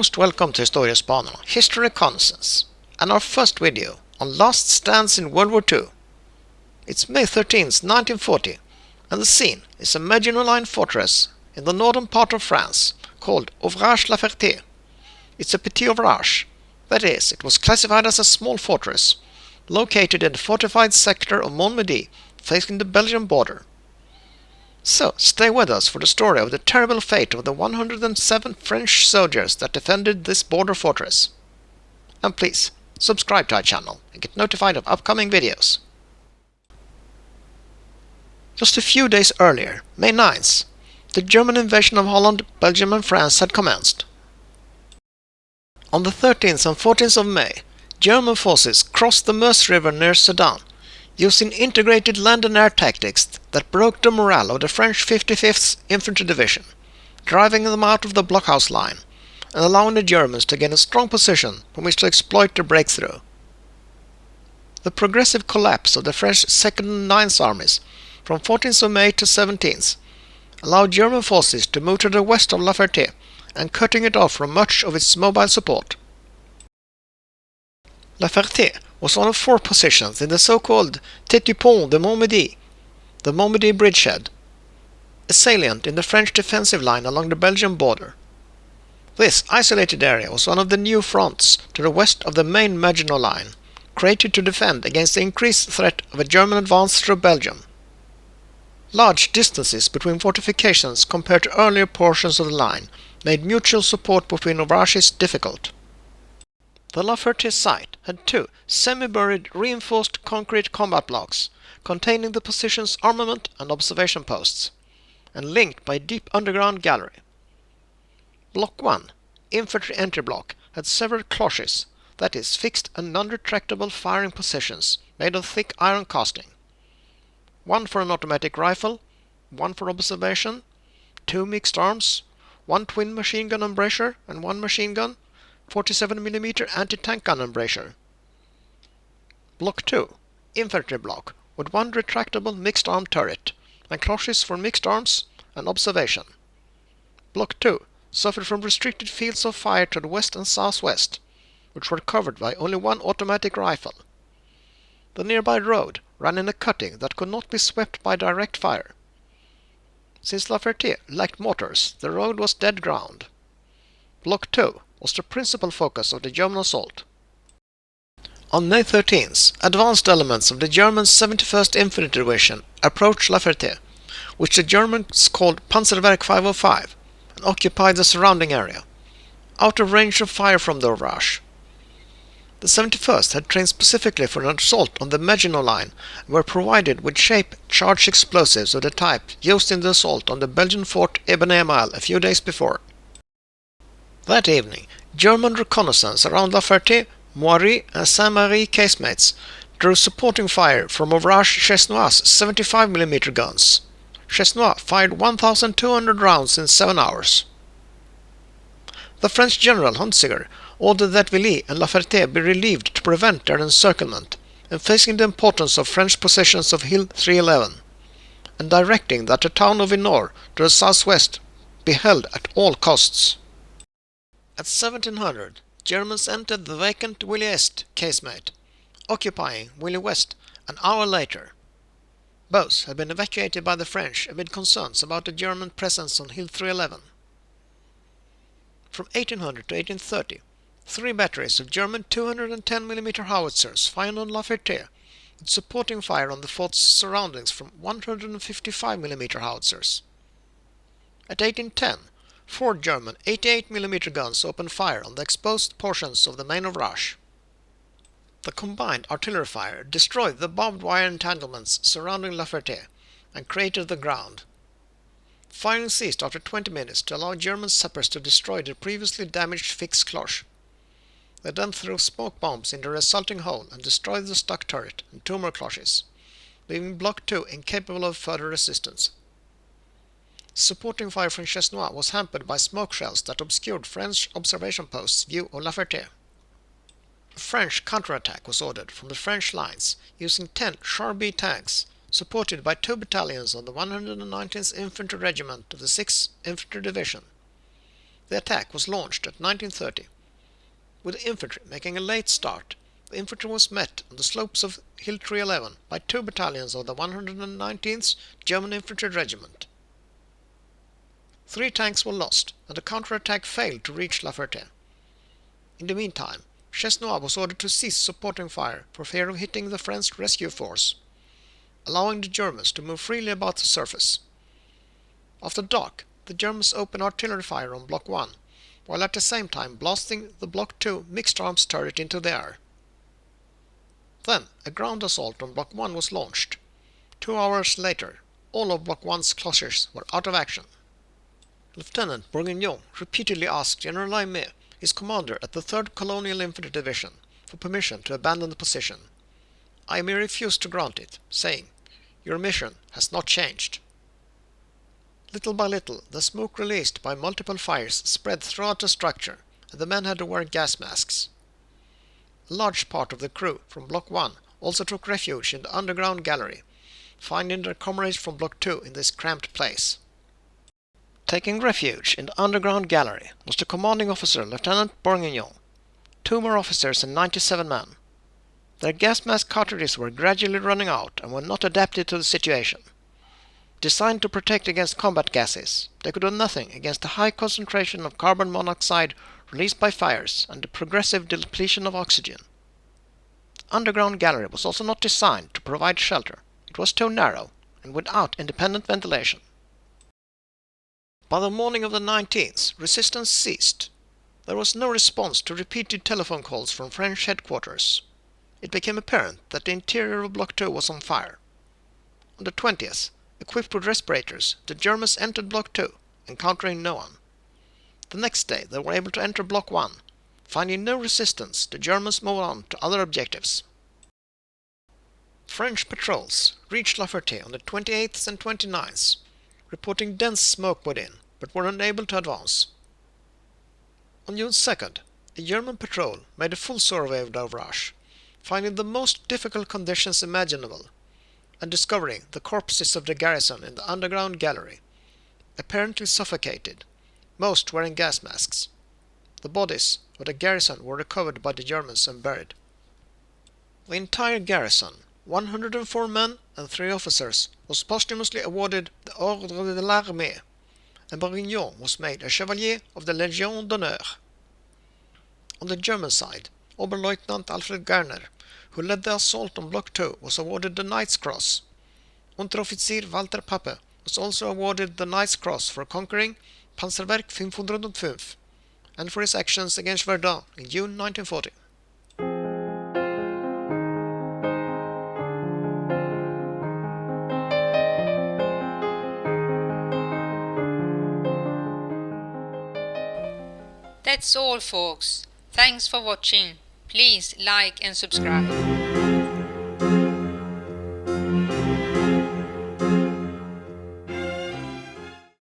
most welcome to Historiespanerna, History Reconnaissance, and our first video on last stands in World War II. It's May 13th, 1940, and the scene is a Maginot Line fortress in the northern part of France called Ouvrage La Ferté. It's a petit ouvrage, that is, it was classified as a small fortress, located in the Fortified Sector of Montmédy, facing the Belgian border. So, stay with us for the story of the terrible fate of the 107 French soldiers that defended this border fortress. And please, subscribe to our channel and get notified of upcoming videos. Just a few days earlier, May 9th, the German invasion of Holland, Belgium and France had commenced. On the 13th and 14th of May, German forces crossed the Meuse River near Sedan, using integrated land and air tactics that broke the morale of the French 55th Infantry Division, driving them out of the blockhouse line and allowing the Germans to gain a strong position from which to exploit their breakthrough. The progressive collapse of the French 2nd and 9th armies from 14th of May to 17th allowed German forces to move to the west of La Ferté and cutting it off from much of its mobile support. La Ferté was one of four positions in the so-called Petit pont de Montmédy, the Montmédy bridgehead, a salient in the French defensive line along the Belgian border. This isolated area was one of the new fronts to the west of the main Maginot Line, created to defend against the increased threat of a German advance through Belgium. Large distances between fortifications compared to earlier portions of the line made mutual support between ouvrages difficult. The La Ferté site had two semi-buried reinforced concrete combat blocks containing the position's armament and observation posts, and linked by a deep underground gallery. Block 1, infantry entry block, had several cloches, that is, fixed and non-retractable firing positions made of thick iron casting. One for an automatic rifle, one for observation, two mixed arms, one twin machine gun embrasure and one machine gun, 47mm anti-tank gun embrasure. Block 2, infantry block, with one retractable mixed arm turret, and cloches for mixed arms and observation. Block 2 suffered from restricted fields of fire to the west and southwest, which were covered by only one automatic rifle. The nearby road ran in a cutting that could not be swept by direct fire. Since La Ferté lacked mortars, the road was dead ground. Block 2 was the principal focus of the German assault. On May 13th, advanced elements of the German 71st Infantry Division approached La Ferté, which the Germans called Panzerwerk 505, and occupied the surrounding area, out of range of fire from the ouvrage. The 71st had trained specifically for an assault on the Maginot Line and were provided with shape-charged explosives of the type used in the assault on the Belgian fort Eben-Emael a few days before. That evening, German reconnaissance around La Ferté, Moiry and Saint-Marie casemates drew supporting fire from Ouvrage Chesnois' 75mm guns. Chesnois fired 1,200 rounds in 7 hours. The French general Hunziker ordered that Villy and La Ferté be relieved to prevent their encirclement, emphasizing the importance of French possessions of Hill 311, and directing that the town of Vinord to the southwest be held at all costs. At 1700, Germans entered the vacant Villy Est casemate, occupying Villy West an hour later. Both had been evacuated by the French amid concerns about the German presence on Hill 311. From 1800 to 1830, 3 batteries of German 210mm howitzers fired on La Ferté, with supporting fire on the fort's surroundings from 155mm howitzers. At 1810, 4 German 88mm guns opened fire on the exposed portions of the main ouvrage. The combined artillery fire destroyed the barbed wire entanglements surrounding La Ferté and cratered the ground. Firing ceased after 20 minutes to allow German sappers to destroy the previously damaged fixed cloche. They then threw smoke bombs in the resulting hole and destroyed the stuck turret and 2 more cloches, leaving Block 2 incapable of further resistance. Supporting fire from Chesnois was hampered by smoke shells that obscured French observation posts' view of La Ferté. A French counterattack was ordered from the French lines using 10 Char-B tanks, supported by 2 battalions of the 119th Infantry Regiment of the 6th Infantry Division. The attack was launched at 19:30. With the infantry making a late start, the infantry was met on the slopes of Hill Tree 11 by 2 battalions of the 119th German Infantry Regiment. 3 tanks were lost, and the counterattack failed to reach La Ferté. In the meantime, Chesnois was ordered to cease supporting fire for fear of hitting the French rescue force, allowing the Germans to move freely about the surface. After dark, the Germans opened artillery fire on Block 1, while at the same time blasting the Block 2 mixed arms turret into the air. Then a ground assault on Block 1 was launched. 2 hours later, all of Block 1's clusters were out of action. Lieutenant Bourguignon repeatedly asked General Laimé, his commander at the 3rd Colonial Infantry Division, for permission to abandon the position. Laimé refused to grant it, saying, "Your mission has not changed." Little by little, the smoke released by multiple fires spread throughout the structure, and the men had to wear gas masks. A large part of the crew from Block 1 also took refuge in the underground gallery, finding their comrades from Block 2 in this cramped place. Taking refuge in the underground gallery was the commanding officer, Lieutenant Bourguignon, 2 more officers and 97 men. Their gas mask cartridges were gradually running out and were not adapted to the situation. Designed to protect against combat gases, they could do nothing against the high concentration of carbon monoxide released by fires and the progressive depletion of oxygen. The underground gallery was also not designed to provide shelter. It was too narrow and without independent ventilation. By the morning of the 19th, resistance ceased. There was no response to repeated telephone calls from French headquarters. It became apparent that the interior of Block 2 was on fire. On the 20th, equipped with respirators, the Germans entered Block 2, encountering no one. The next day they were able to enter Block 1. Finding no resistance, the Germans moved on to other objectives. French patrols reached La Ferté on the 28th and 29th, reporting dense smoke within, but were unable to advance. On June 2nd, a German patrol made a full survey of the Ouvrage, finding the most difficult conditions imaginable, and discovering the corpses of the garrison in the underground gallery, apparently suffocated, most wearing gas masks. The bodies of the garrison were recovered by the Germans and buried. The entire garrison, 104 men and 3 officers, was posthumously awarded the Ordre de l'Armée, and Bourguignon was made a Chevalier of the Légion d'honneur. On the German side, Oberleutnant Alfred Garner, who led the assault on Block 2, was awarded the Knight's Cross. Unteroffizier Walter Pappe was also awarded the Knight's Cross for conquering Panzerwerk 505 and for his actions against Verdun in June 1940. That's all, folks. Thanks for watching. Please like and subscribe.